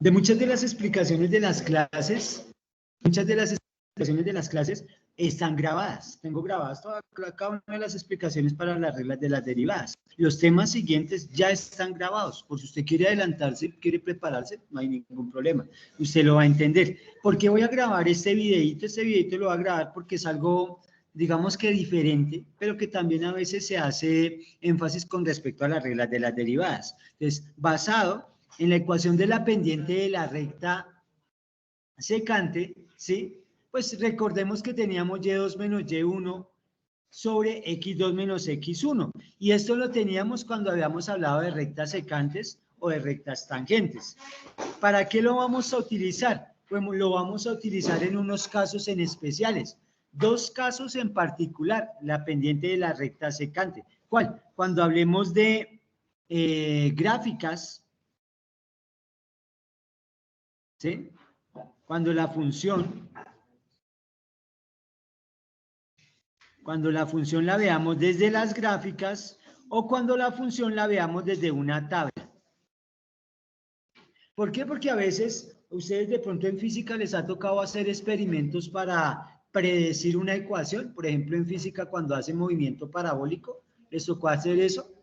De muchas de las explicaciones de las clases, están grabadas. Tengo grabadas cada una de las explicaciones para las reglas de las derivadas. Los temas siguientes ya están grabados. Por si usted quiere adelantarse, quiere prepararse, no hay ningún problema. Usted lo va a entender. ¿Por qué voy a grabar este videito? Este videito lo voy a grabar porque es algo, digamos que diferente, pero que también a veces se hace énfasis con respecto a las reglas de las derivadas. Entonces, basado en la ecuación de la pendiente de la recta secante, ¿sí? Pues recordemos que teníamos y2 menos y1 sobre x2 menos x1. Y esto lo teníamos cuando habíamos hablado de rectas secantes o de rectas tangentes. ¿Para qué lo vamos a utilizar? Pues lo vamos a utilizar en unos casos en especiales. Dos casos en particular, la pendiente de la recta secante. ¿Cuál? Cuando hablemos de gráficas, ¿sí? Cuando la función la veamos desde las gráficas o cuando la función la veamos desde una tabla. ¿Por qué? Porque a veces ustedes de pronto en física les ha tocado hacer experimentos para predecir una ecuación. Por ejemplo, en física cuando hacen movimiento parabólico, ¿les tocó hacer eso?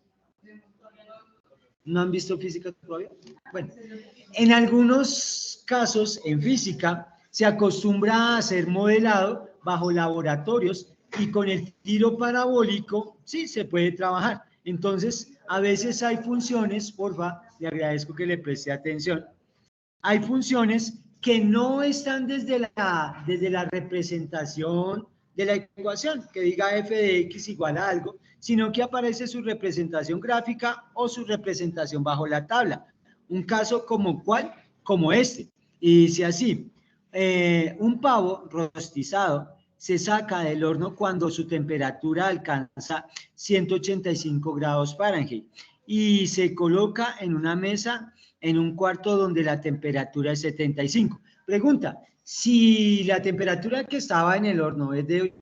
¿No han visto física todavía? Bueno, en algunos casos en física se acostumbra a hacer modelado bajo laboratorios y con el tiro parabólico sí se puede trabajar. Entonces, a veces hay funciones, porfa, le agradezco que le preste atención. Hay funciones que no están desde la representación de la ecuación, que diga f de x igual a algo, sino que aparece su representación gráfica o su representación bajo la tabla. Un caso como ¿cuál? Como este. Y dice así, un pavo rostizado se saca del horno cuando su temperatura alcanza 185 grados Fahrenheit y se coloca en una mesa en un cuarto donde la temperatura es 75. Pregunta, si la temperatura que estaba en el horno es de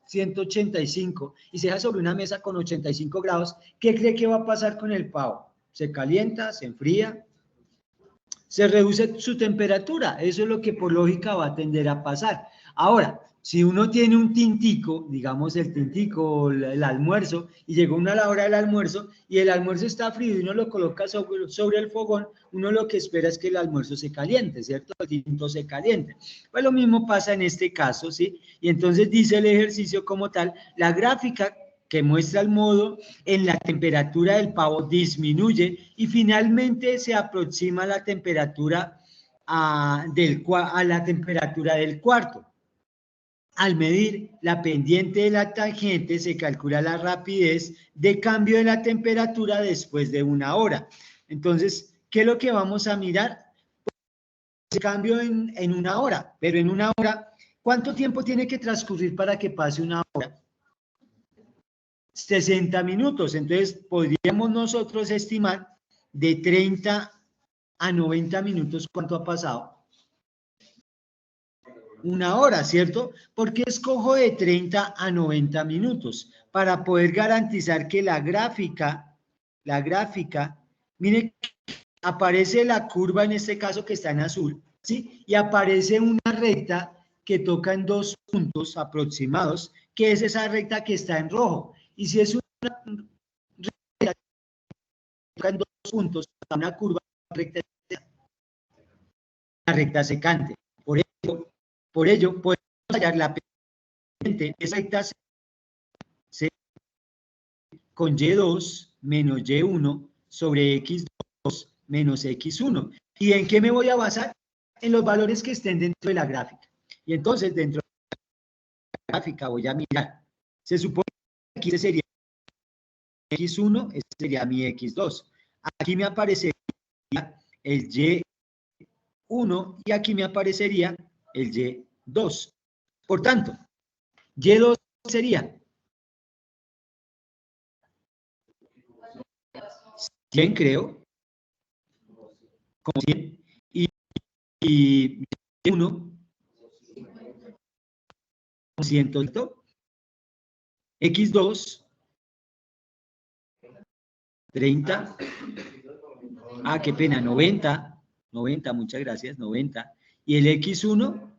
185 y se deja sobre una mesa con 85 grados, ¿qué cree que va a pasar con el pavo? ¿Se calienta? ¿Se enfría? Se reduce su temperatura. Eso es lo que por lógica va a tender a pasar. Ahora, si uno tiene un tintico, digamos el tintico, el almuerzo, y llegó una a la hora del almuerzo, y el almuerzo está frío y uno lo coloca sobre el fogón, uno lo que espera es que el almuerzo se caliente, ¿cierto? El tinto se caliente. Pues lo mismo pasa en este caso, ¿sí? Y entonces dice el ejercicio como tal, la gráfica que muestra el modo en la temperatura del pavo disminuye y finalmente se aproxima a la temperatura a la temperatura del cuarto. Al medir la pendiente de la tangente se calcula la rapidez de cambio de la temperatura después de una hora. Entonces, ¿qué es lo que vamos a mirar? Pues, cambio en una hora, pero en una hora, ¿cuánto tiempo tiene que transcurrir para que pase una hora? 60 minutos, entonces podríamos nosotros estimar de 30 a 90 minutos cuánto ha pasado. Una hora, ¿cierto? ¿Por qué escojo de 30 a 90 minutos? Para poder garantizar que la gráfica, mire, aparece la curva en este caso que está en azul, ¿sí? Y aparece una recta que toca en dos puntos aproximados, que es esa recta que está en rojo. Y si es una recta que toca en dos puntos, una curva recta, la recta secante. Por ello podemos hallar la pendiente de esa recta con y2 menos y1 sobre x2 menos x1. ¿Y en qué me voy a basar? En los valores que estén dentro de la gráfica. Y entonces dentro de la gráfica voy a mirar. Se supone que aquí sería x1, este sería mi x2. Aquí me aparecería el y1 y aquí me aparecería el y2. Por tanto, y2 sería 100, creo, como 100, y 1, 100, x2, 30, qué pena, 90, 90, muchas gracias, 90. ¿Y el X1?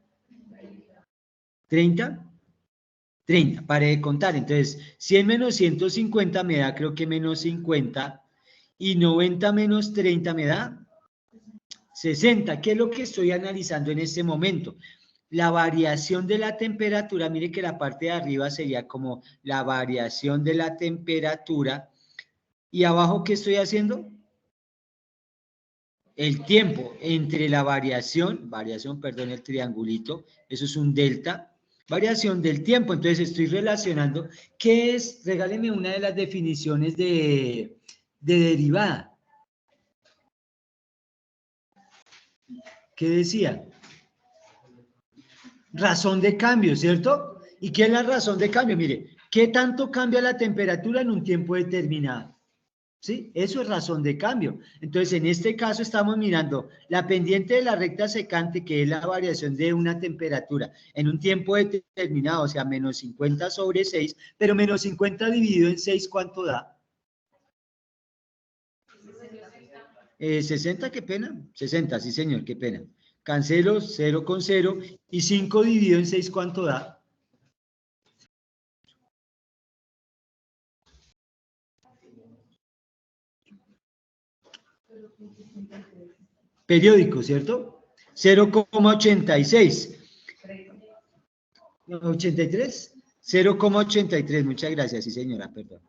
30. 30, pare de contar. Entonces, 100 menos 150 me da, creo que menos 50. Y 90 menos 30 me da 60. ¿Qué es lo que estoy analizando en este momento? La variación de la temperatura. Mire que la parte de arriba sería como la variación de la temperatura. ¿Y abajo qué estoy haciendo? El tiempo entre la variación, perdón, el triangulito, eso es un delta, variación del tiempo. Entonces estoy relacionando, ¿qué es? Regáleme una de las definiciones de derivada. ¿Qué decía? Razón de cambio, ¿cierto? ¿Y qué es la razón de cambio? Mire, ¿qué tanto cambia la temperatura en un tiempo determinado? ¿Sí? Eso es razón de cambio. Entonces, en este caso estamos mirando la pendiente de la recta secante, que es la variación de una temperatura en un tiempo determinado, o sea, menos 50 sobre 6, pero menos 50 dividido en 6, ¿cuánto da? 60, qué pena. 60, sí señor, qué pena. Cancelo 0 con 0 y 5 dividido en 6, ¿cuánto da? Periódico, ¿cierto? 0,86. 83. 0,83, muchas gracias, sí señora, perdón.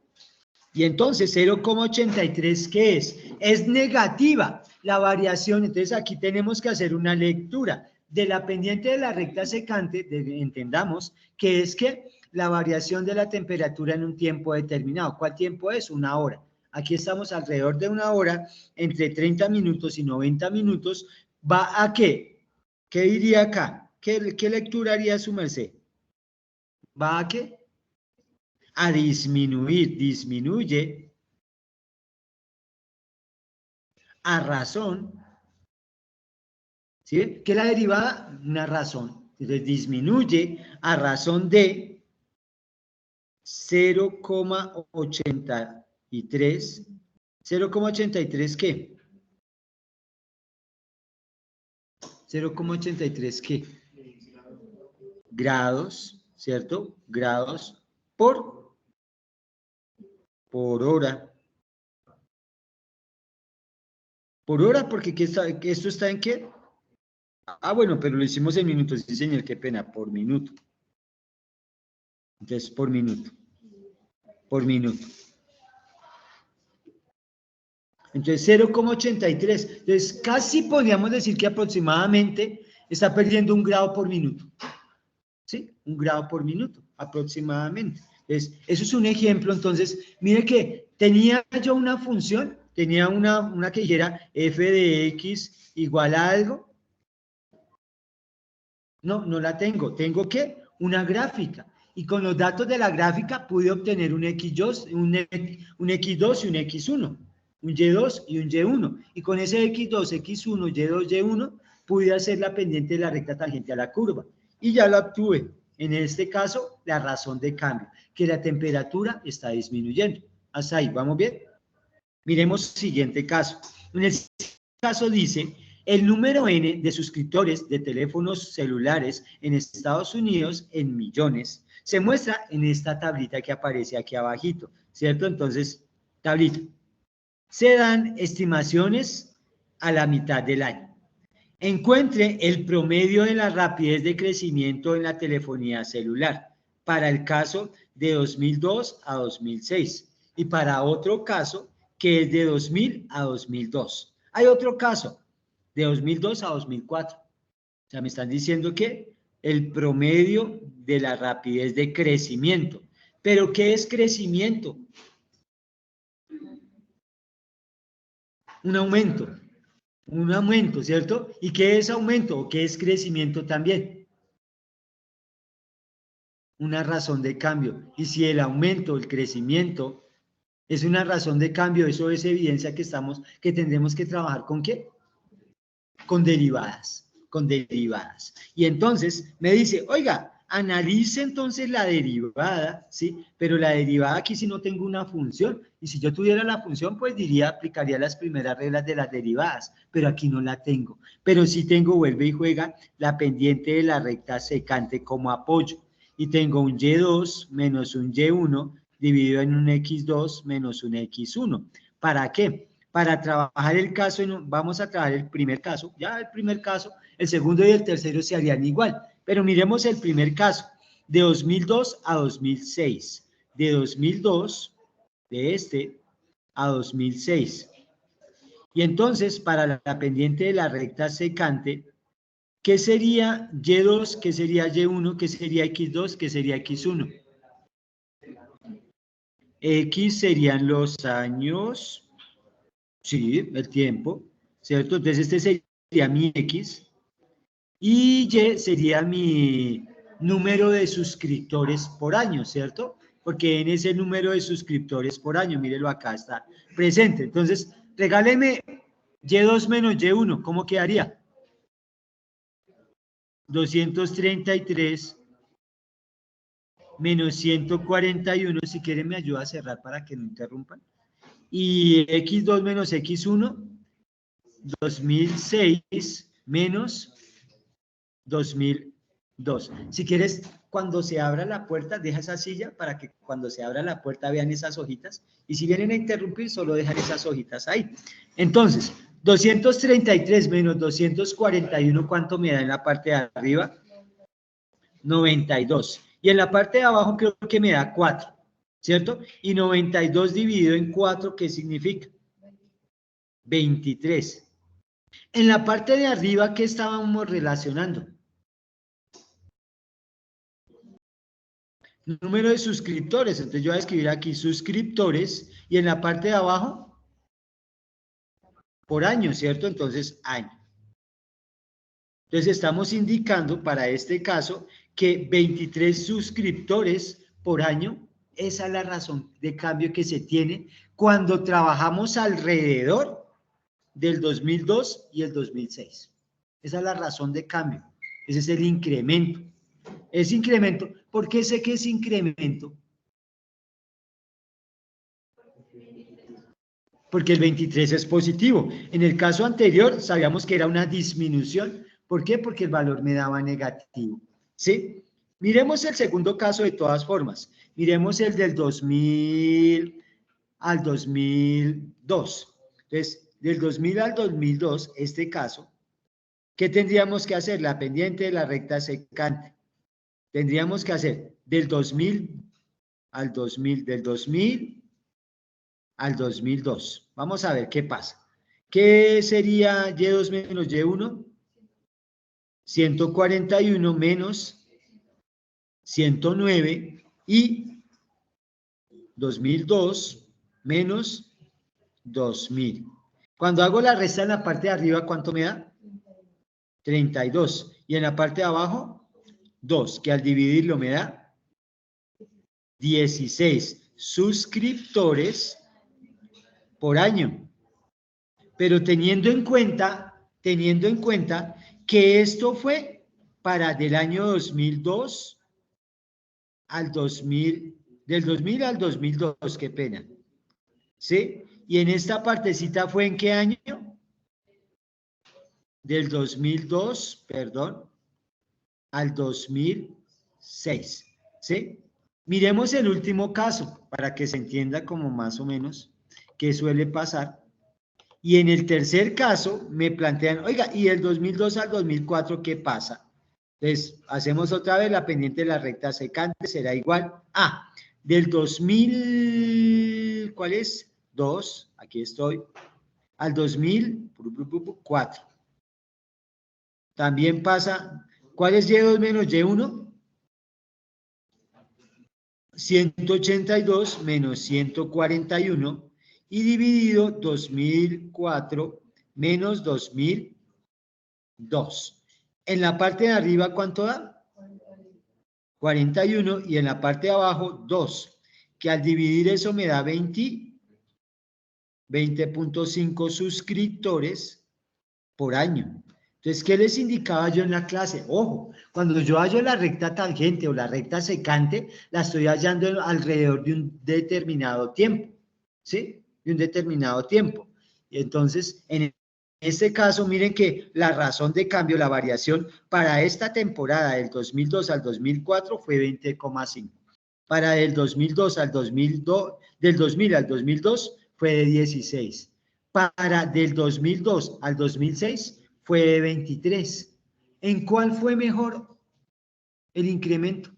Y entonces 0,83, ¿qué es? Es negativa la variación. Entonces aquí tenemos que hacer una lectura de la pendiente de la recta secante, entendamos que es que la variación de la temperatura en un tiempo determinado. ¿Cuál tiempo es? Una hora. Aquí estamos alrededor de una hora, entre 30 minutos y 90 minutos. ¿Va a qué? ¿Qué diría acá? ¿Qué lectura haría su merced? ¿Va a qué? A disminuir, disminuye a razón, ¿sí? ¿Qué es la derivada? Una razón. Entonces disminuye a razón de 0,83. ¿0,83 qué? 0,83 qué? Grados, ¿cierto? Grados por hora. Por hora, porque ¿esto está en qué? Ah, bueno, pero lo hicimos en minutos, sí señor, qué pena, por minuto. Entonces, por minuto. Por minuto. Entonces, 0,83. Entonces, casi podríamos decir que aproximadamente está perdiendo 1 grado por minuto. ¿Sí? 1 grado por minuto, aproximadamente. Entonces, eso es un ejemplo. Entonces, mire que tenía yo una función, tenía una que dijera f de x igual a algo. No, no la tengo. ¿Tengo qué? Una gráfica. Y con los datos de la gráfica pude obtener un X2, un X2 y un X1, un Y2 y un Y1. Y con ese X2, X1, Y2, Y1, pude hacer la pendiente de la recta tangente a la curva. Y ya la obtuve. En este caso, la razón de cambio, que la temperatura está disminuyendo. Hasta ahí, ¿vamos bien? Miremos el siguiente caso. En el caso dice, el número N de suscriptores de teléfonos celulares en Estados Unidos en millones se muestra en esta tablita que aparece aquí abajito, ¿cierto? Entonces, tablita. Se dan estimaciones a la mitad del año. Encuentre el promedio de la rapidez de crecimiento en la telefonía celular para el caso de 2002 a 2006 y para otro caso que es de 2000 a 2002. Hay otro caso de 2002 a 2004. O sea, me están diciendo que el promedio de la rapidez de crecimiento. ¿Pero qué es crecimiento? Un aumento, ¿cierto? ¿Y qué es aumento o qué es crecimiento también? Una razón de cambio. Y si el aumento, el crecimiento es una razón de cambio, eso es evidencia que tendremos que trabajar ¿con qué? Con derivadas, con derivadas. Y entonces me dice, oiga, Analice entonces la derivada, ¿sí? Pero la derivada aquí si no tengo una función, y si yo tuviera la función, pues diría, aplicaría las primeras reglas de las derivadas, pero aquí no la tengo. Pero sí tengo, vuelve y juega, la pendiente de la recta secante como apoyo. Y tengo un y2 menos un y1 dividido en un x2 menos un x1. ¿Para qué? Para trabajar el caso, vamos a trabajar el primer caso, ya el primer caso, el segundo y el tercero se harían igual. Pero miremos el primer caso, de 2002 a 2006, de 2002, de este, a 2006. Y entonces, para la pendiente de la recta secante, ¿qué sería Y2? ¿Qué sería Y1? ¿Qué sería X2? ¿Qué sería X1? X serían los años, sí, el tiempo, ¿cierto? Entonces este sería mi X y Y sería mi número de suscriptores por año, ¿cierto? Porque en ese número de suscriptores por año, mírelo acá, está presente. Entonces, regáleme Y2 menos Y1, ¿cómo quedaría? 233 menos 141, si quieren me ayuda a cerrar para que no interrumpan. Y X2 menos X1, 2006 menos 2002. Si quieres, cuando se abra la puerta, deja esa silla para que cuando se abra la puerta vean esas hojitas. Y si vienen a interrumpir, solo dejan esas hojitas ahí. Entonces, 233 menos 241, ¿cuánto me da en la parte de arriba? 92. Y en la parte de abajo creo que me da 4, ¿cierto? Y 92 dividido en 4, ¿qué significa? 23. En la parte de arriba, ¿qué estábamos relacionando? Número de suscriptores. Entonces yo voy a escribir aquí suscriptores y en la parte de abajo, por año, ¿cierto? Entonces, año. Entonces estamos indicando para este caso que 23 suscriptores por año, esa es la razón de cambio que se tiene cuando trabajamos alrededor del 2002 y el 2006. Esa es la razón de cambio. Ese es el incremento. Es incremento. ¿Por qué sé que es incremento? Porque el 23 es positivo. En el caso anterior sabíamos que era una disminución. ¿Por qué? Porque el valor me daba negativo. ¿Sí? Miremos el segundo caso de todas formas. Miremos el del 2000 al 2002. Entonces, del 2000 al 2002, este caso, ¿qué tendríamos que hacer? La pendiente de la recta secante. Tendríamos que hacer del 2000 al 2000, del 2000 al 2002. Vamos a ver qué pasa. ¿Qué sería Y2 menos Y1? 141 menos 109 y 2002 menos 2000. Cuando hago la resta en la parte de arriba, ¿cuánto me da? 32. Y en la parte de abajo, 2, que al dividirlo me da 16 suscriptores por año. Pero teniendo en cuenta que esto fue para del año 2002 al 2000, del 2000 al 2002, qué pena. ¿Sí? Y en esta partecita fue ¿en qué año? Del 2002, perdón, al 2006. ¿Sí? Miremos el último caso para que se entienda como más o menos qué suele pasar. Y en el tercer caso me plantean, oiga, ¿y del 2002 al 2004 qué pasa? Entonces, hacemos otra vez la pendiente de la recta secante, será igual a del 2000, ¿cuál es? 2, aquí estoy, al 2004. También pasa, ¿cuál es Y2 menos Y1? 182 menos 141 y dividido 2004 menos 2002. En la parte de arriba, ¿cuánto da? 41 y en la parte de abajo 2, que al dividir eso me da 20.5 suscriptores por año. Entonces, ¿qué les indicaba yo en la clase? Ojo, cuando yo hallo la recta tangente o la recta secante, la estoy hallando alrededor de un determinado tiempo, ¿sí? De un determinado tiempo. Y entonces, en este caso, miren que la razón de cambio, la variación para esta temporada del 2002 al 2004 fue 20,5. Para el 2002 al 2002, del 2000 al 2002 fue de 16. Para del 2002 al 2006 fue de 23. ¿En cuál fue mejor el incremento?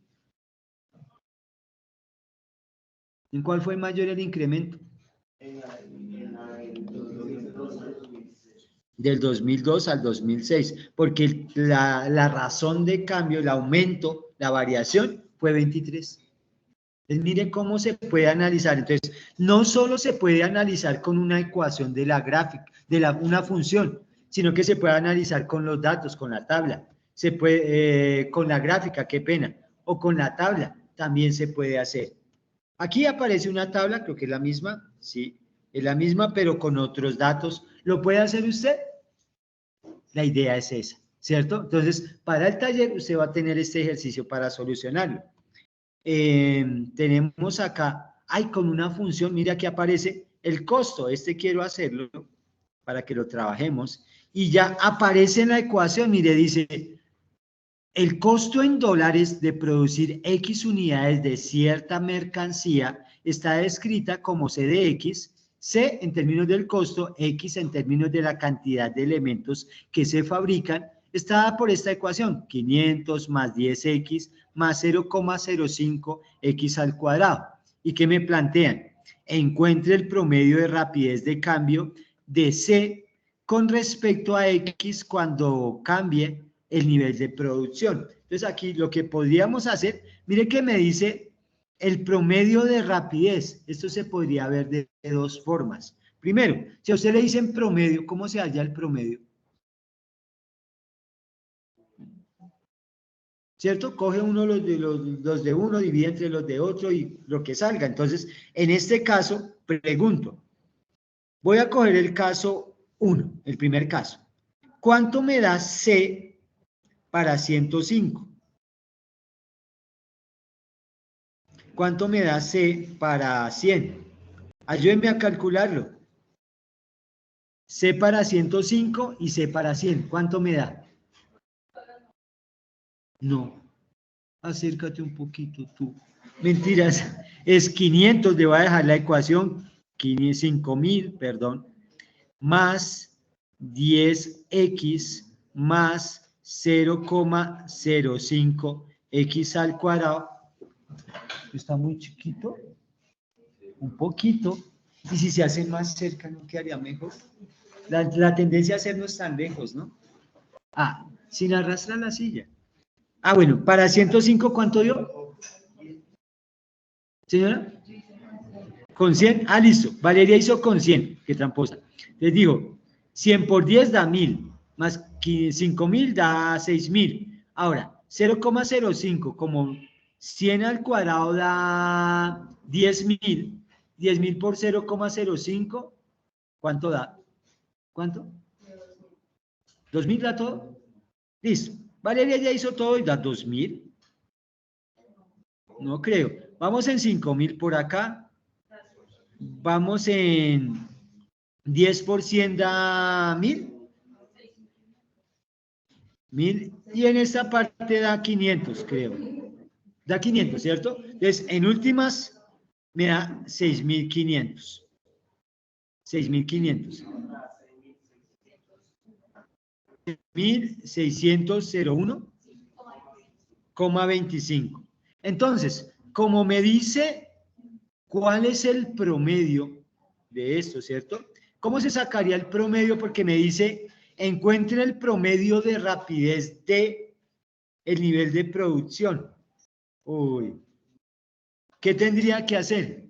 ¿En cuál fue mayor el incremento? Del 2002 al 2006, porque la razón de cambio, el aumento, la variación fue 23. Entonces, mire cómo se puede analizar. Entonces, no solo se puede analizar con una ecuación de la gráfica, una función, sino que se puede analizar con los datos, con la tabla. Se puede, con la gráfica, qué pena, o con la tabla, también se puede hacer. Aquí aparece una tabla, creo que es la misma, sí, es la misma, pero con otros datos. ¿Lo puede hacer usted? La idea es esa, ¿cierto? Entonces, para el taller, usted va a tener este ejercicio para solucionarlo. Tenemos acá, con una función, mira que aparece el costo, quiero hacerlo para que lo trabajemos, y ya aparece en la ecuación, mire, dice, el costo en dólares de producir X unidades de cierta mercancía está descrita como C de X, C en términos del costo, X en términos de la cantidad de elementos que se fabrican, está dada por esta ecuación, 500 más 10X más 0,05X al cuadrado. ¿Y qué me plantean? Encuentre el promedio de rapidez de cambio de C con respecto a X cuando cambie el nivel de producción. Entonces aquí lo que podríamos hacer, mire que me dice el promedio de rapidez. Esto se podría ver de dos formas. Primero, si a usted le dicen promedio, ¿cómo se halla el promedio? ¿Cierto? Coge uno los de uno, divide entre los de otro y lo que salga. Entonces, en este caso, pregunto, voy a coger el caso 1, el primer caso. ¿Cuánto me da C para 105? ¿Cuánto me da C para 100? Ayúdenme a calcularlo. C para 105 y C para 100. ¿Cuánto me da? No. Acércate un poquito tú. Mentiras. Es 500. Le voy a dejar la ecuación. 5.000, perdón. Más 10x más 0,05x al cuadrado. Está muy chiquito. Un poquito. Y si se hace más cerca, ¿no quedaría mejor? La tendencia a hacernos tan lejos, ¿no? Sin arrastrar la silla. Bueno, para 105, ¿cuánto dio? ¿Señora? ¿Con 100? Listo. Valeria hizo con 100. Qué tramposa. Les digo, 100 por 10 da 1000, más 5000 da 6000. Ahora, 0,05, como 100 al cuadrado da 10.000. 10.000 por 0,05, ¿cuánto da? ¿Cuánto? ¿2000 da todo? Listo. Valeria ya hizo todo y da 2000. No creo. Vamos en 5000 por acá. Vamos en 10% da 1000. 1000. Y en esta parte da 500, creo. Da 500, ¿cierto? Entonces, en últimas, me da 6500. 6500. 1601,25. Entonces, como me dice cuál es el promedio de esto, ¿cierto? ¿Cómo se sacaría el promedio? Porque me dice, encuentre el promedio de rapidez de el nivel de producción. Uy, ¿qué tendría que hacer?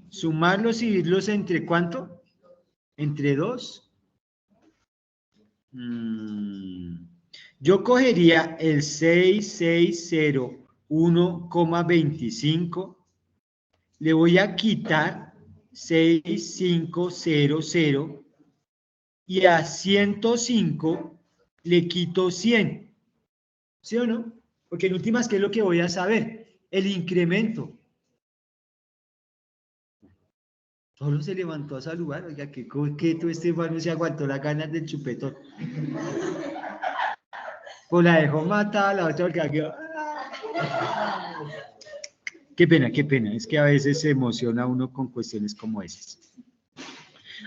Sumarlos y dividirlos entre ¿cuánto? Entre 2. Yo cogería el 6601,25, le voy a quitar 6500 y a 105 le quito 100. ¿Sí o no? Porque en últimas, ¿qué es lo que voy a saber? El incremento. Solo se levantó a saludar, oiga, qué coqueto este mano, se aguantó las ganas del chupetón. Pues la dejó matada, la otra porque quedó... Qué pena, es que a veces se emociona uno con cuestiones como esas.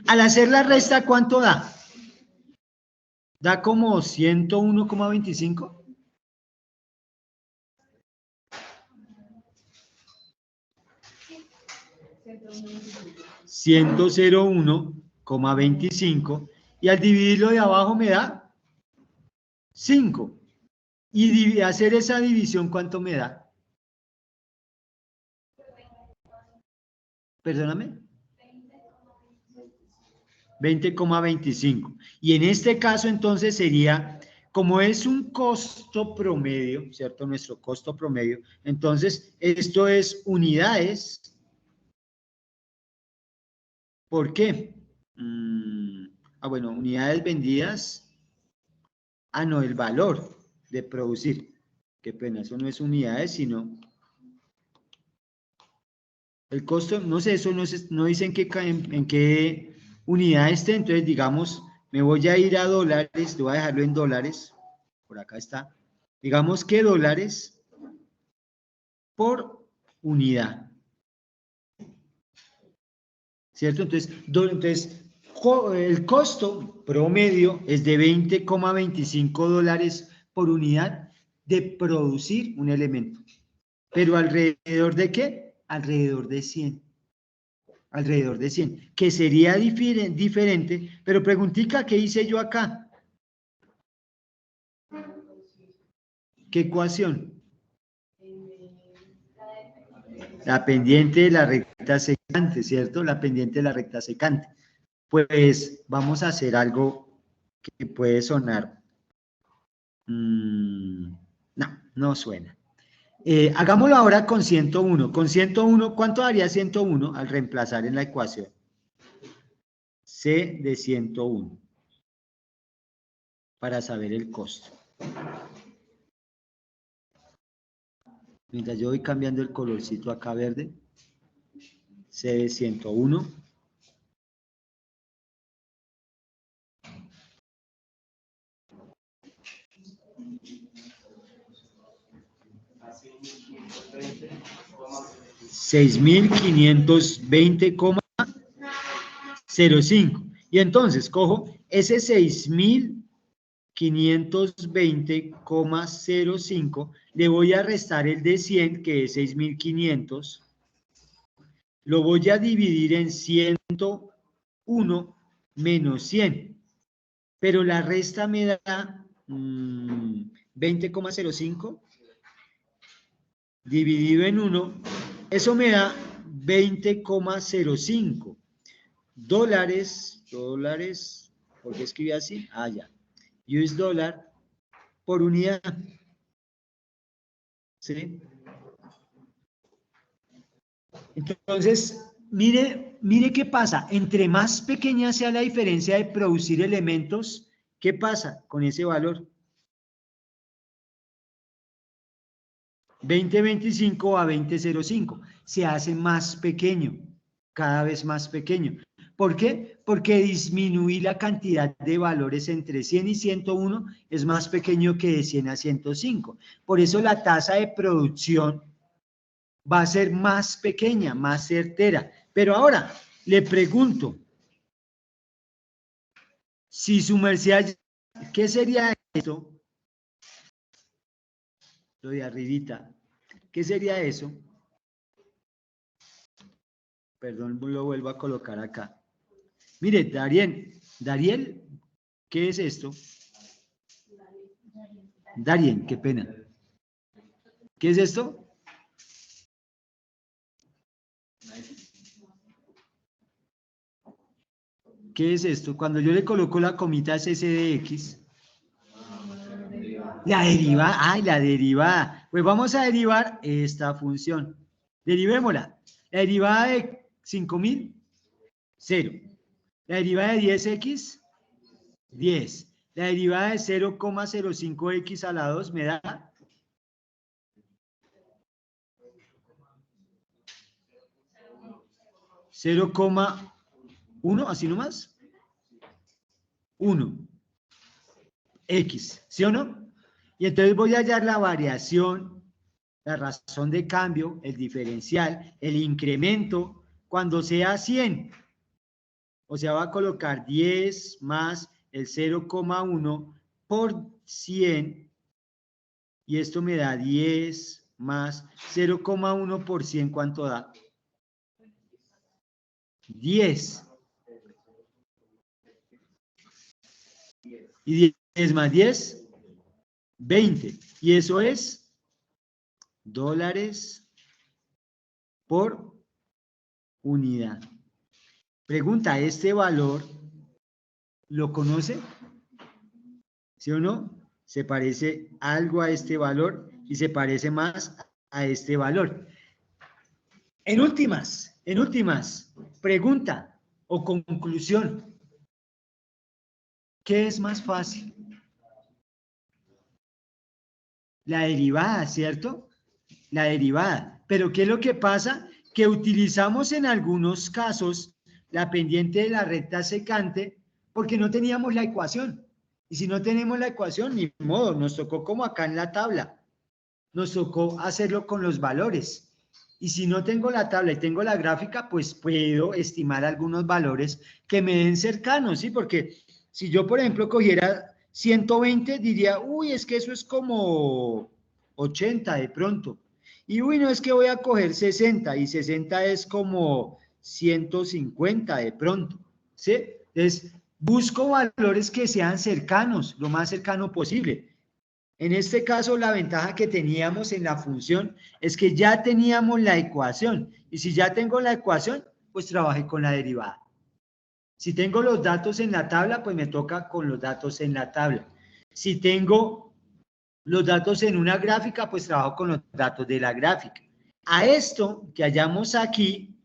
Al hacer la resta, ¿cuánto da? Da como 101,25. $101,25 y al dividirlo de abajo me da 5. Y hacer esa división, ¿cuánto me da? Perdóname. 20,25. Y en este caso entonces sería, como es un costo promedio, ¿cierto? Nuestro costo promedio. Entonces, esto es unidades. ¿Por qué? Bueno, unidades vendidas. No, el valor de producir. Qué pena, eso no es unidades, sino el costo, no sé, eso no dice en qué unidad esté, entonces digamos, me voy a ir a dólares, voy a dejarlo en dólares, por acá está, digamos que dólares por unidad, ¿cierto? Entonces el costo promedio es de $20,25 por unidad de producir un elemento, pero ¿alrededor de qué? Alrededor de 100. Alrededor de 100, que sería diferente, pero preguntica, ¿qué hice yo acá? ¿Qué ecuación? La pendiente de la recta secante, ¿cierto? La pendiente de la recta secante. Pues vamos a hacer algo que puede sonar. No, no suena. Hagámoslo ahora con 101. Con 101, ¿cuánto daría 101 al reemplazar en la ecuación? C de 101. Para saber el costo. Mientras yo voy cambiando el colorcito acá verde, C de 101. $6,520,05. Y entonces cojo ese 6,520,05, le voy a restar el de 100, que es 6,500, lo voy a dividir en 101 menos 100, pero la resta me da 20,05 dividido en 1, eso me da 20,05 dólares, ¿por qué escribí así? Ya, US dólar por unidad, ¿sí? Entonces, mire qué pasa, entre más pequeña sea la diferencia de producir elementos, ¿qué pasa con ese valor? 20.25 a 20.05, se hace más pequeño, cada vez más pequeño. ¿Por qué? Porque disminuir la cantidad de valores entre 100 y 101 es más pequeño que de 100 a 105. Por eso la tasa de producción va a ser más pequeña, más certera. Pero ahora, le pregunto, si su merced, ¿qué sería esto? Lo de arribita. ¿Qué sería eso? Perdón, lo vuelvo a colocar acá. Mire, Dariel, ¿qué es esto? Darien, qué pena. ¿Qué es esto? ¿Qué es esto? Cuando yo le coloco la comita CCDX. La derivada, la derivada. Pues vamos a derivar esta función. Derivémosla. La derivada de 5.000, 0. La derivada de 10x, 10. La derivada de 0,05x a la 2 me da 0,1, así nomás. 1. X, ¿sí o no? Y entonces voy a hallar la variación, la razón de cambio, el diferencial, el incremento, cuando sea 100. O sea, va a colocar 10 más el 0,1 por 100, y esto me da 10 más 0,1 por 100, ¿cuánto da? 10. Y 10 más 10, 20. Y eso es dólares por unidad. Pregunta, ¿este valor lo conoce? ¿Sí o no? Se parece algo a este valor y se parece más a este valor. En últimas, pregunta o conclusión. ¿Qué es más fácil? La derivada, ¿cierto? La derivada. Pero ¿qué es lo que pasa? Que utilizamos en algunos casos la pendiente de la recta secante porque no teníamos la ecuación. Y si no tenemos la ecuación, ni modo, nos tocó como acá en la tabla. Nos tocó hacerlo con los valores. Y si no tengo la tabla y tengo la gráfica, pues puedo estimar algunos valores que me den cercanos, ¿sí? Porque si yo, por ejemplo, cogiera 120, diría, uy, es que eso es como 80 de pronto. Y uy, no, es que voy a coger 60 y 60 es como 150 de pronto, ¿sí? Entonces, busco valores que sean cercanos, lo más cercano posible. En este caso, la ventaja que teníamos en la función es que ya teníamos la ecuación. Y si ya tengo la ecuación, pues trabajé con la derivada. Si tengo los datos en la tabla, pues me toca con los datos en la tabla. Si tengo los datos en una gráfica, pues trabajo con los datos de la gráfica. A esto que hallamos aquí,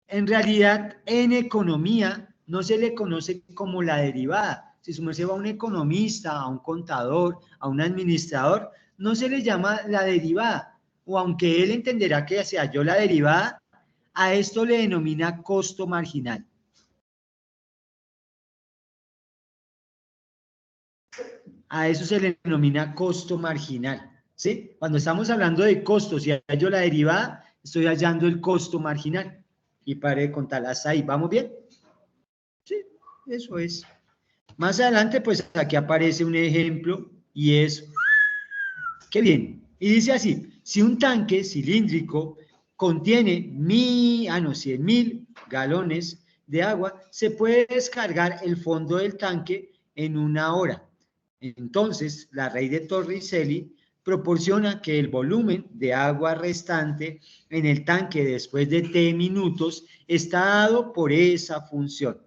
en realidad, en economía no se le conoce como la derivada. Si su merced va a un economista, a un contador, a un administrador, no se le llama la derivada. O aunque él entenderá que se halló la derivada, a esto le denomina costo marginal. A eso se le denomina costo marginal, ¿sí? Cuando estamos hablando de costos y hallo la derivada, estoy hallando el costo marginal. Y pare de contar hasta ahí. ¿Vamos bien? Sí, eso es. Más adelante, pues aquí aparece un ejemplo y es, qué bien, y dice así, si un tanque cilíndrico contiene 100.000 galones de agua, se puede descargar el fondo del tanque en 1 hora. Entonces, la ley de Torricelli proporciona que el volumen de agua restante en el tanque después de t minutos está dado por esa función,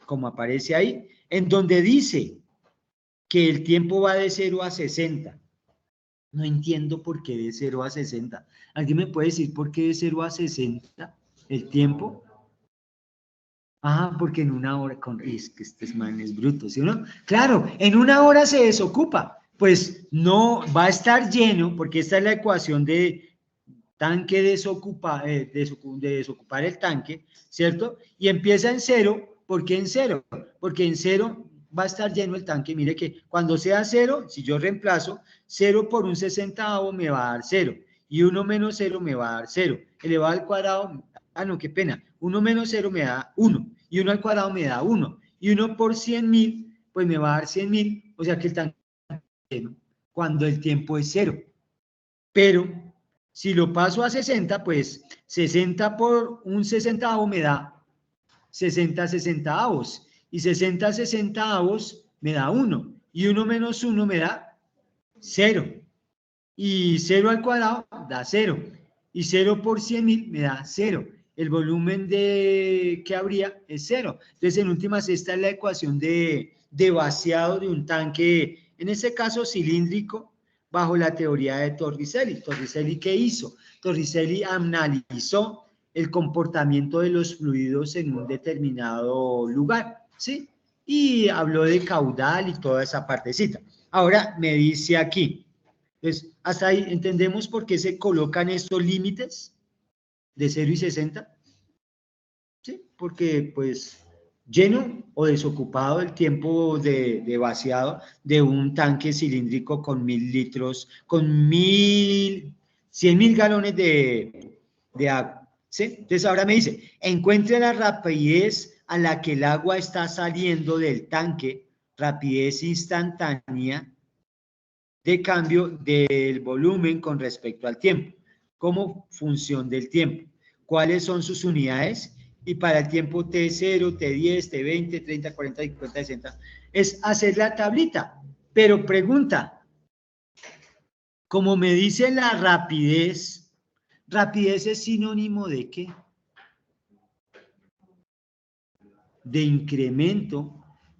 como aparece ahí, en donde dice que el tiempo va de 0 a 60. No entiendo por qué de 0 a 60. ¿Alguien me puede decir por qué de 0 a 60 el tiempo? Ah, porque en 1 hora, es que este man es bruto, ¿sí o no? Claro, en 1 hora se desocupa. Pues no va a estar lleno, porque esta es la ecuación de tanque de desocupar el tanque, ¿cierto? Y empieza en 0, ¿por qué en 0? Porque en 0 va a estar lleno el tanque. Mire que cuando sea 0, si yo reemplazo 0 por un 60avo me va a dar 0, y 1 menos 0 me va a dar 0, elevado al cuadrado, no, qué pena, 1 menos 0 me da 1, y 1 al cuadrado me da 1, y 1 por 100.000, pues me va a dar 100.000, o sea que el tanque está lleno cuando el tiempo es 0. Pero si lo paso a 60, pues 60 por un 60avo me da 60 60avos. Y 60 60avos me da 1. Y 1 menos 1 me da 0. Y 0 al cuadrado da 0. Y 0 por 100.000 me da 0. El volumen que habría es 0. Entonces, en últimas, esta es la ecuación de vaciado de un tanque, en este caso cilíndrico, bajo la teoría de Torricelli. ¿Torricelli qué hizo? Torricelli analizó el comportamiento de los fluidos en un determinado lugar, ¿sí? y habló de caudal y toda esa partecita. Ahora me dice aquí, entonces, hasta ahí entendemos por qué se colocan estos límites de 0 y 60, ¿sí? Porque pues lleno o desocupado el tiempo de vaciado de un tanque cilíndrico con 1000 litros, con 100.000 galones de agua, ¿sí? Entonces ahora me dice, encuentre la rapidez a la que el agua está saliendo del tanque, rapidez instantánea de cambio del volumen con respecto al tiempo, como función del tiempo. ¿Cuáles son sus unidades? Y para el tiempo T0, T10, T20, 30, 40, 50, 60, es hacer la tablita. Pero pregunta, como me dice la rapidez, ¿rapidez es sinónimo de qué? De incremento,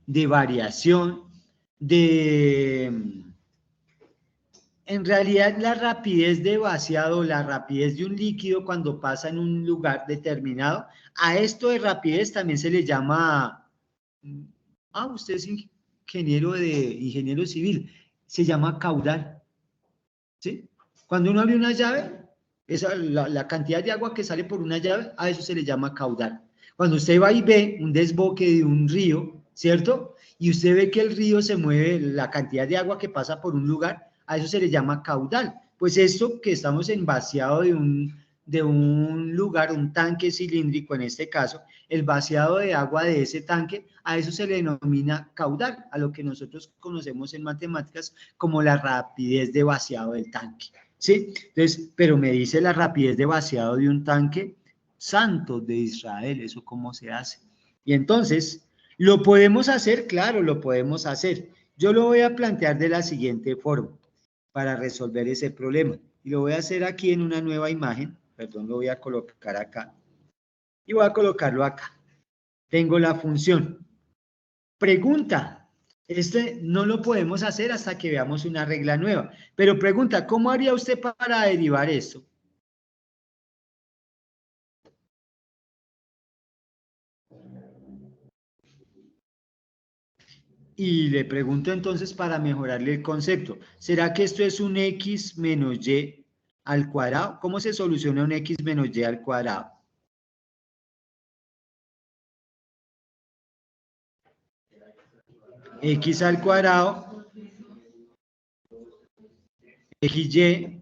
de variación, de... En realidad, la rapidez de vaciado, la rapidez de un líquido cuando pasa en un lugar determinado, a esto de rapidez también se le llama, usted es ingeniero civil, se llama caudal, ¿sí? Cuando uno abre una llave, la cantidad de agua que sale por una llave, a eso se le llama caudal. Cuando usted va y ve un desboque de un río, ¿cierto? Y usted ve que el río se mueve, la cantidad de agua que pasa por un lugar, a eso se le llama caudal. Pues esto que estamos en vaciado de un lugar, un tanque cilíndrico en este caso, el vaciado de agua de ese tanque, a eso se le denomina caudal, a lo que nosotros conocemos en matemáticas como la rapidez de vaciado del tanque, ¿sí? Entonces, pero me dice la rapidez de vaciado de un tanque, santo de Israel, ¿eso cómo se hace? Y entonces, ¿lo podemos hacer? Claro, lo podemos hacer. Yo lo voy a plantear de la siguiente forma para resolver ese problema. Y lo voy a hacer aquí en una nueva imagen, perdón, lo voy a colocar acá. Y voy a colocarlo acá. Tengo la función. Pregunta. No lo podemos hacer hasta que veamos una regla nueva. Pero pregunta, ¿cómo haría usted para derivar esto? Y le pregunto entonces para mejorarle el concepto, ¿será que esto es un x menos y al cuadrado? ¿Cómo se soluciona un x menos y al cuadrado? X al cuadrado, xy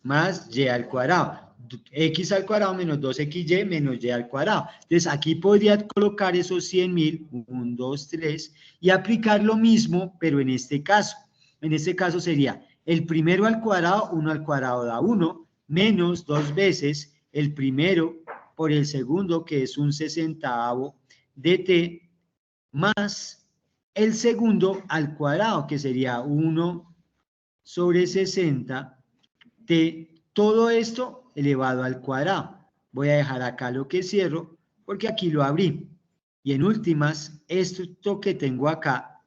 más y al cuadrado. X al cuadrado menos 2xy menos y al cuadrado. Entonces aquí podría colocar esos 100.000, 1, 2, 3, y aplicar lo mismo, pero en este caso. En este caso sería el primero al cuadrado, 1 al cuadrado da 1, menos 2 veces el primero por el segundo, que es un 60avo de t, más el segundo al cuadrado, que sería 1 sobre 60 de todo esto elevado al cuadrado. Voy a dejar acá lo que cierro porque aquí lo abrí. Y en últimas, esto que tengo acá,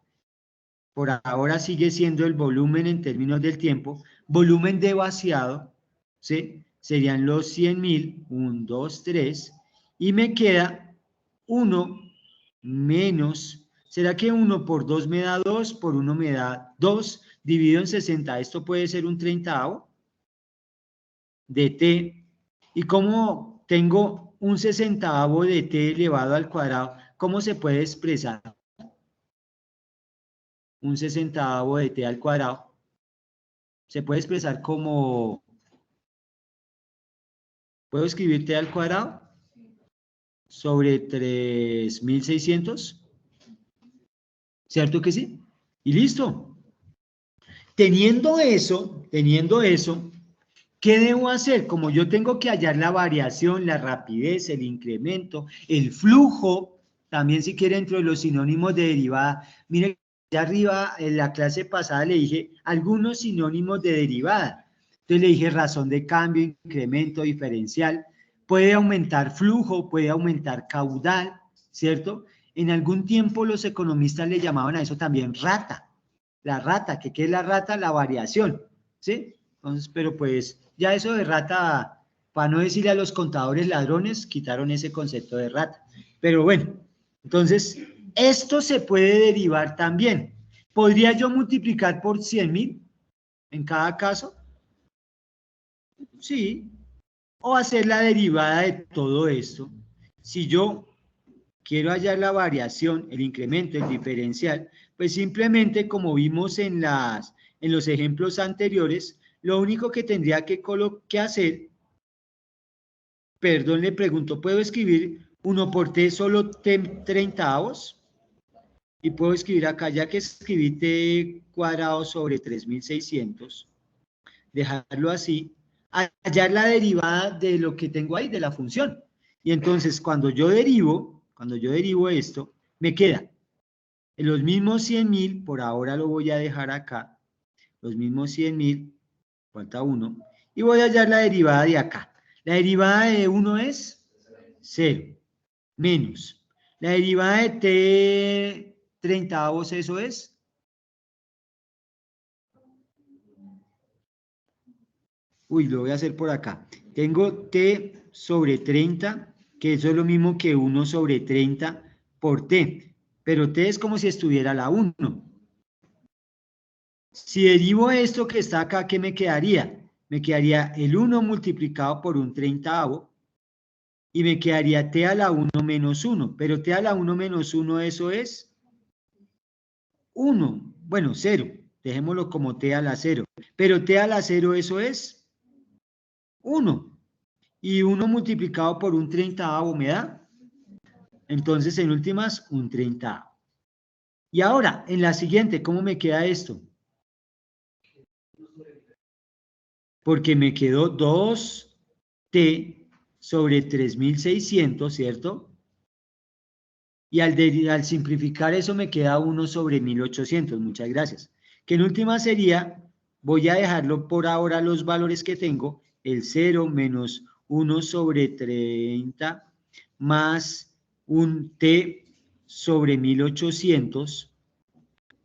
por ahora sigue siendo el volumen en términos del tiempo, volumen de vaciado, ¿sí? Serían los 100.000, 1, 2, 3, y me queda 1 menos, ¿será que 1 por 2 me da 2? Por 1 me da 2, dividido en 60, esto puede ser un 30avo de t, y como tengo un 60avo de t elevado al cuadrado, ¿cómo se puede expresar un 60avo de t al cuadrado? Se puede expresar como, ¿puedo escribir t al cuadrado? Sobre 3.600, ¿cierto que sí? Y listo. Teniendo eso, ¿qué debo hacer? Como yo tengo que hallar la variación, la rapidez, el incremento, el flujo, también si quiere dentro de los sinónimos de derivada. Mire, allá arriba en la clase pasada le dije algunos sinónimos de derivada. Entonces le dije razón de cambio, incremento, diferencial. Puede aumentar flujo, puede aumentar caudal, ¿cierto? En algún tiempo los economistas le llamaban a eso también rata. La rata, ¿qué es la rata? La variación, ¿sí? Entonces, pero pues ya eso de rata, para no decirle a los contadores ladrones, quitaron ese concepto de rata. Pero bueno, entonces Esto se puede derivar también. ¿Podría yo multiplicar por 100.000 en cada caso? Sí. O hacer la derivada de todo esto. Si yo quiero hallar la variación, el incremento, el diferencial, pues simplemente como vimos en los ejemplos anteriores, lo único que tendría que hacer, perdón, le pregunto, ¿puedo escribir 1 por t solo t 30avos? Y puedo escribir acá, ya que escribí t cuadrado sobre 3600, dejarlo así, hallar la derivada de lo que tengo ahí, de la función. Y entonces, cuando yo derivo esto, me queda en los mismos 100.000, por ahora lo voy a dejar acá, los mismos 100.000, falta 1, y voy a hallar la derivada de acá. La derivada de 1 es 0, menos. La derivada de t 30avos, eso es. Uy, lo voy a hacer por acá. Tengo t sobre 30, que eso es lo mismo que 1 sobre 30 por t, pero t es como si estuviera a la 1. Si derivo esto que está acá, ¿qué me quedaría? Me quedaría el 1 multiplicado por un 30avo y me quedaría t a la 1 menos 1, pero t a la 1 menos 1 eso es 1, bueno, 0, dejémoslo como t a la 0, pero t a la 0 eso es 1. Y 1 multiplicado por un 30avo me da, entonces en últimas, un 30avo. Y ahora, en la siguiente, ¿cómo me queda esto? Porque me quedó 2t sobre 3600, ¿cierto? Y al simplificar eso me queda 1 sobre 1800, muchas gracias. Que en última sería, voy a dejarlo por ahora los valores que tengo, el 0 menos 1 sobre 30 más un t sobre 1800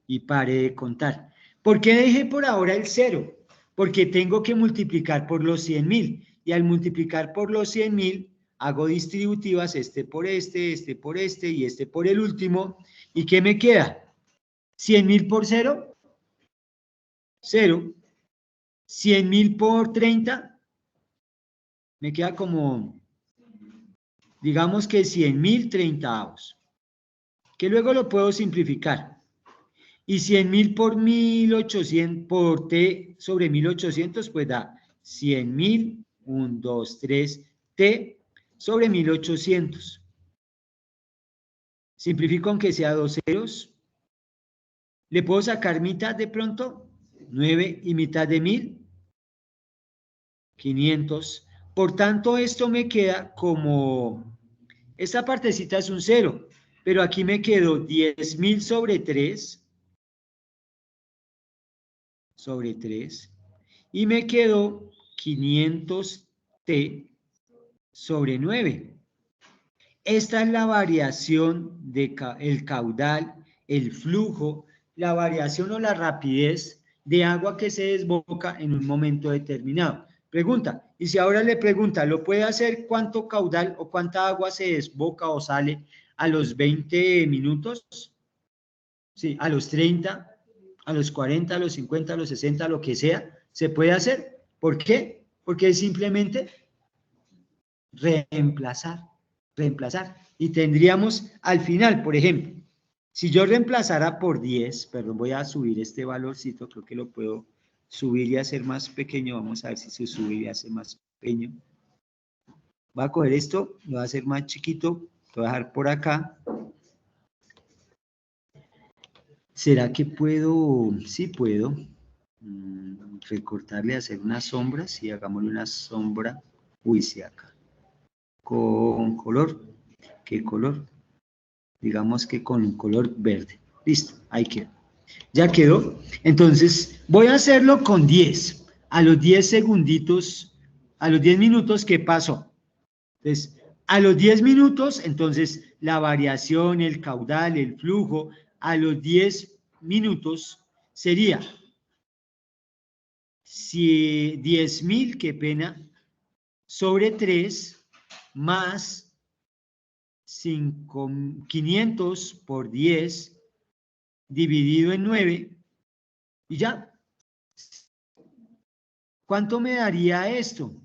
y pare de contar. ¿Por qué dejé por ahora el 0? Porque tengo que multiplicar por los 100.000 y al multiplicar por los 100.000 hago distributivas este por este por este y este por el último. ¿Y qué me queda? 100.000 por 0, 0. 100.000 por 30, me queda como, digamos que 100.000 30avos, que luego lo puedo simplificar. Y 100.000 por 1800, por t sobre 1800, pues da 100.000, 1, 2, 3, t sobre 1800. Simplifico aunque sea 2 ceros. ¿Le puedo sacar mitad de pronto? 9 y mitad de 1000, 500. Por tanto, esto me queda como, esta partecita es un 0, pero aquí me quedó 10.000 sobre 3, sobre 3, y me quedó 500t sobre 9. Esta es la variación del caudal, el flujo, la variación o la rapidez de agua que se desboca en un momento determinado. Pregunta, y si ahora le pregunta, ¿lo puede hacer cuánto caudal o cuánta agua se desboca o sale a los 20 minutos? Sí, a los 30, a los 40, a los 50, a los 60, lo que sea, se puede hacer. ¿Por qué? Porque es simplemente reemplazar. Y tendríamos al final, por ejemplo, si yo reemplazara por 10, perdón, voy a subir este valorcito, creo que lo puedo subir y hacer más pequeño. Vamos a ver si se sube y hace más pequeño. Voy a coger esto, lo voy a hacer más chiquito, lo voy a dejar por acá. ¿Será que puedo? Sí puedo. Recortarle, hacer unas sombras y hagámosle una sombra. Uy, sí, acá. Con color. ¿Qué color? Digamos que con un color verde. Listo, ahí quedó. Ya quedó. Entonces, voy a hacerlo con 10. A los 10 segunditos, a los 10 minutos, ¿qué pasó? Entonces, a los 10 minutos, entonces, la variación, el caudal, el flujo, a los 10 minutos sería si 10.000, qué pena, sobre 3 más 500 por 10 dividido en 9 y ya. ¿Cuánto me daría esto?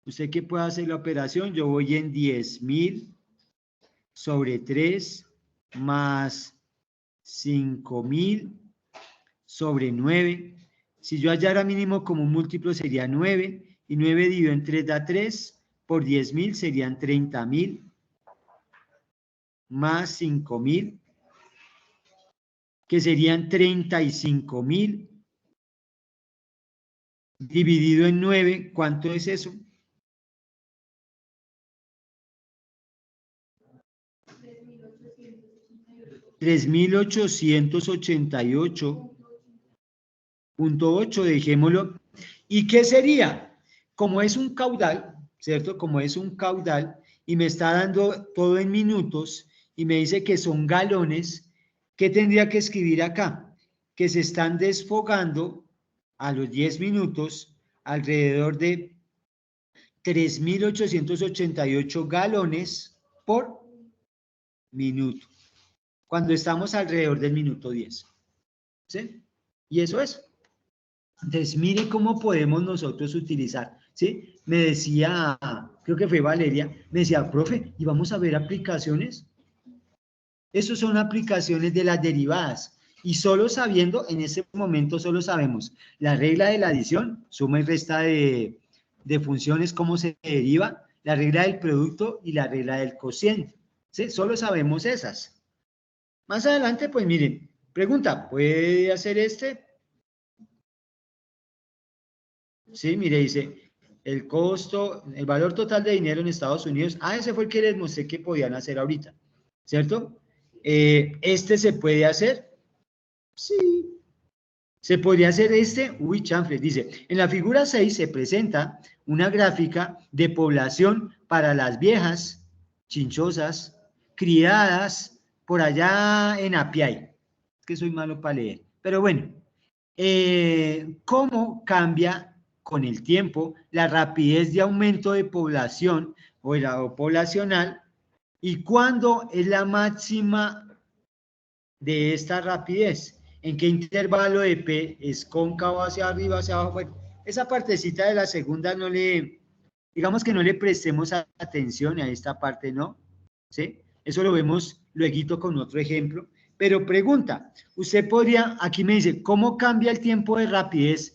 Usted que puede hacer la operación, yo voy en 10.000 sobre 3 más 5.000 sobre 9. Si yo hallara mínimo como un múltiplo sería 9, y 9 dividido en 3 da 3, por 10.000 serían 30.000, más 5.000, que serían 35.000, dividido en 9, ¿cuánto es eso? 3.888.8, dejémoslo. ¿Y qué sería? Como es un caudal, ¿cierto? Como es un caudal y me está dando todo en minutos y me dice que son galones, ¿qué tendría que escribir acá? Que se están desfogando a los 10 minutos alrededor de 3.888 galones por minuto, cuando estamos alrededor del minuto 10. ¿Sí? Y eso es. Entonces, mire cómo podemos nosotros utilizar, ¿sí? Me decía, creo que fue Valeria, me decía, profe, ¿y vamos a ver aplicaciones? Esas son aplicaciones de las derivadas. Y solo sabiendo, en ese momento solo sabemos la regla de la adición, suma y resta de funciones, cómo se deriva, la regla del producto y la regla del cociente. ¿Sí? Solo sabemos esas. Más adelante, pues miren, pregunta, ¿puede hacer este? Sí, mire, dice, el costo, el valor total de dinero en Estados Unidos, ese fue el que les mostré que podían hacer ahorita, ¿cierto? ¿Este se puede hacer? Sí. ¿Se podría hacer este? Uy, chanfle, dice, en la figura 6 se presenta una gráfica de población para las viejas, chinchosas, criadas por allá en Apiay, que soy malo para leer, pero bueno, ¿cómo cambia con el tiempo la rapidez de aumento de población o el poblacional y cuándo es la máxima de esta rapidez? ¿En qué intervalo de P es cóncavo hacia arriba, hacia abajo? Bueno, esa partecita de la segunda no le, digamos que no le prestemos atención a esta parte, ¿no? ¿Sí? Eso lo vemos luego con otro ejemplo. Pero pregunta, usted podría, aquí me dice, ¿cómo cambia el tiempo de rapidez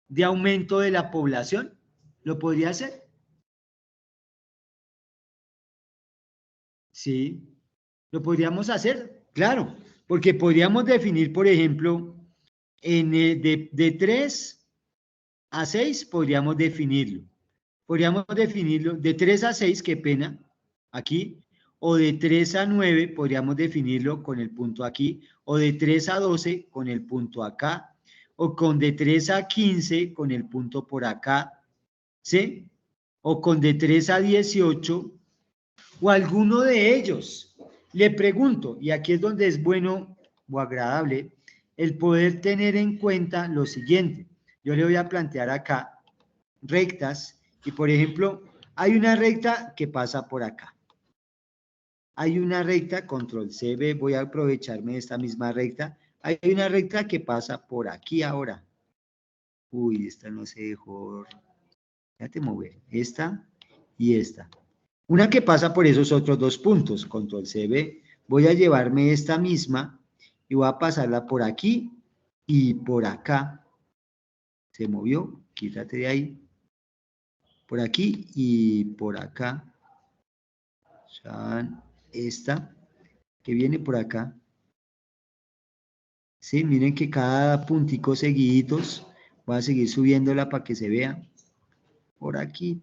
de aumento de la población? ¿Lo podría hacer? Sí, lo podríamos hacer, claro, porque podríamos definir, por ejemplo, de 3 a 6 podríamos definirlo. Podríamos definirlo de 3 a 6, qué pena, aquí, o de 3 a 9 podríamos definirlo con el punto aquí, o de 3 a 12 con el punto acá, o con de 3 a 15 con el punto por acá, ¿sí? O con de 3 a 18, o alguno de ellos. Le pregunto, y aquí es donde es bueno o agradable, el poder tener en cuenta lo siguiente. Yo le voy a plantear acá rectas, y por ejemplo, hay una recta que pasa por acá. Hay una recta, control CB, voy a aprovecharme de esta misma recta. Hay una recta que pasa por aquí ahora. Uy, esta no se dejó. Déjate mover. Esta y esta. Una que pasa por esos otros dos puntos, control CB. Voy a llevarme esta misma y voy a pasarla por aquí y por acá. Se movió, quítate de ahí. Por aquí y por acá. Esta que viene por acá. Sí, miren que cada puntico seguiditos, voy a seguir subiéndola para que se vea. Por aquí.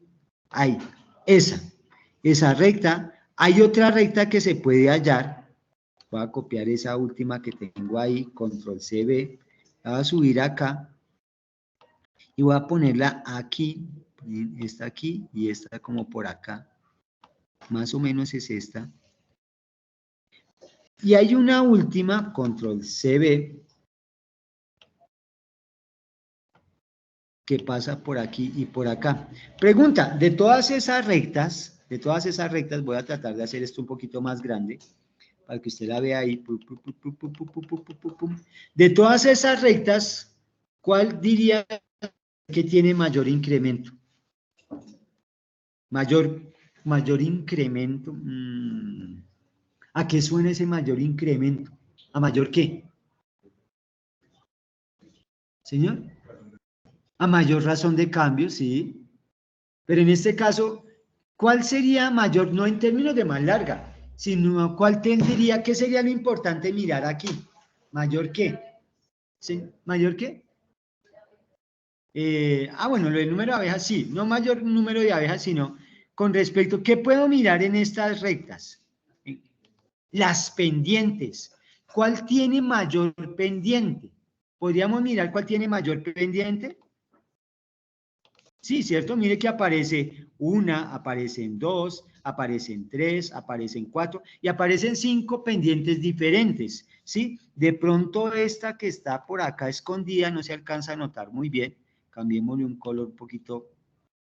Ahí, esa recta. Hay otra recta que se puede hallar. Voy a copiar esa última que tengo ahí, control CB. La voy a subir acá y voy a ponerla aquí. Esta aquí y esta como por acá. Más o menos es esta. Y hay una última, control CB, que pasa por aquí y por acá. Pregunta, de todas esas rectas, De todas esas rectas, voy a tratar de hacer esto un poquito más grande, para que usted la vea ahí. De todas esas rectas, ¿cuál diría que tiene mayor incremento? Mayor incremento. ¿A qué suena ese mayor incremento? ¿A mayor qué? ¿Señor? A mayor razón de cambio, sí. Pero en este caso, ¿cuál sería mayor? No en términos de más larga, sino ¿cuál tendría, qué sería lo importante mirar aquí? ¿Mayor qué? ¿Sí? ¿Mayor qué? Bueno, lo del número de abejas sí, no mayor número de abejas, sino con respecto, ¿qué puedo mirar en estas rectas? Las pendientes. ¿Cuál tiene mayor pendiente? ¿Podríamos mirar cuál tiene mayor pendiente? Sí, ¿cierto? Mire que aparece una, aparecen dos, aparecen tres, aparecen cuatro y aparecen 5 pendientes diferentes, ¿sí? De pronto esta que está por acá escondida no se alcanza a notar muy bien. Cambiémosle un color un poquito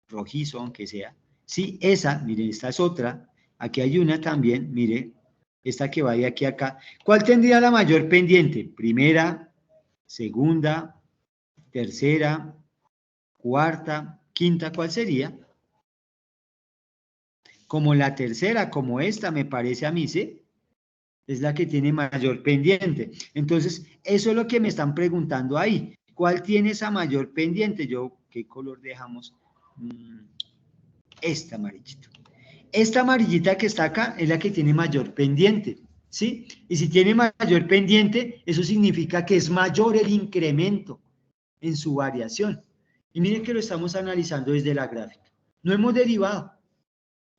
rojizo, aunque sea. Sí, esa, miren, esta es otra. Aquí hay una también, mire, esta que va de aquí a acá. ¿Cuál tendría la mayor pendiente? Primera, segunda, tercera, cuarta, quinta, ¿cuál sería? Como la tercera, como esta, me parece a mí, ¿sí? Es la que tiene mayor pendiente. Entonces, eso es lo que me están preguntando ahí. ¿Cuál tiene esa mayor pendiente? ¿Qué color dejamos? Esta amarillita. Esta amarillita que está acá es la que tiene mayor pendiente, ¿sí? Y si tiene mayor pendiente, eso significa que es mayor el incremento en su variación. Y miren que lo estamos analizando desde la gráfica. No hemos derivado.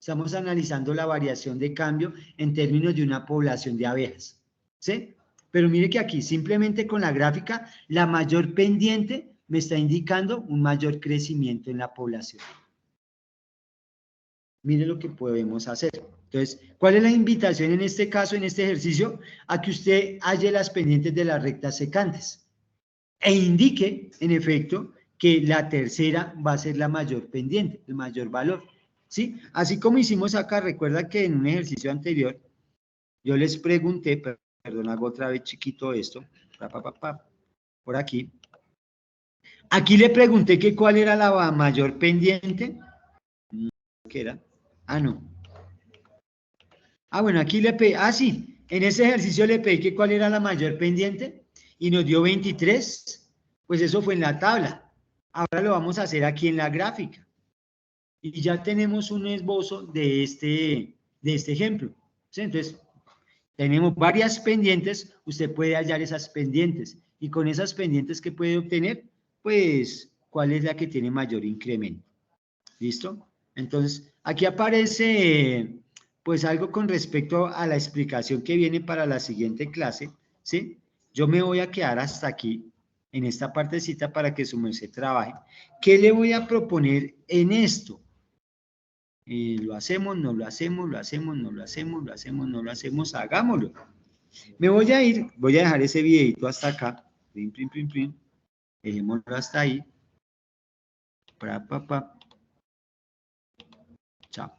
Estamos analizando la variación de cambio en términos de una población de abejas, ¿sí? Pero mire que aquí, simplemente con la gráfica, la mayor pendiente me está indicando un mayor crecimiento en la población. Mire lo que podemos hacer. Entonces, ¿cuál es la invitación en este caso, en este ejercicio? A que usted halle las pendientes de las rectas secantes e indique, en efecto, que la tercera va a ser la mayor pendiente, el mayor valor, ¿sí? Así como hicimos acá, recuerda que en un ejercicio anterior, yo les pregunté, perdón, hago otra vez chiquito esto, por aquí. Aquí le pregunté que cuál era la mayor pendiente, ¿qué era? No. Bueno, aquí le pedí, sí, en ese ejercicio le pedí que cuál era la mayor pendiente y nos dio 23, pues eso fue en la tabla. Ahora lo vamos a hacer aquí en la gráfica. Y ya tenemos un esbozo de este ejemplo. ¿Sí? Entonces, tenemos varias pendientes, usted puede hallar esas pendientes. Y con esas pendientes que puede obtener, pues, ¿cuál es la que tiene mayor incremento? ¿Listo? Entonces, aquí aparece, pues, algo con respecto a la explicación que viene para la siguiente clase, ¿sí? Yo me voy a quedar hasta aquí, en esta partecita, para que su merced trabaje. ¿Qué le voy a proponer en esto? Lo hacemos, no lo hacemos, lo hacemos, no lo hacemos, lo hacemos, no lo hacemos, hagámoslo. Me voy a ir, voy a dejar ese videito hasta acá. Prim, prim, prim, prim. Dejémoslo hasta ahí. Chao.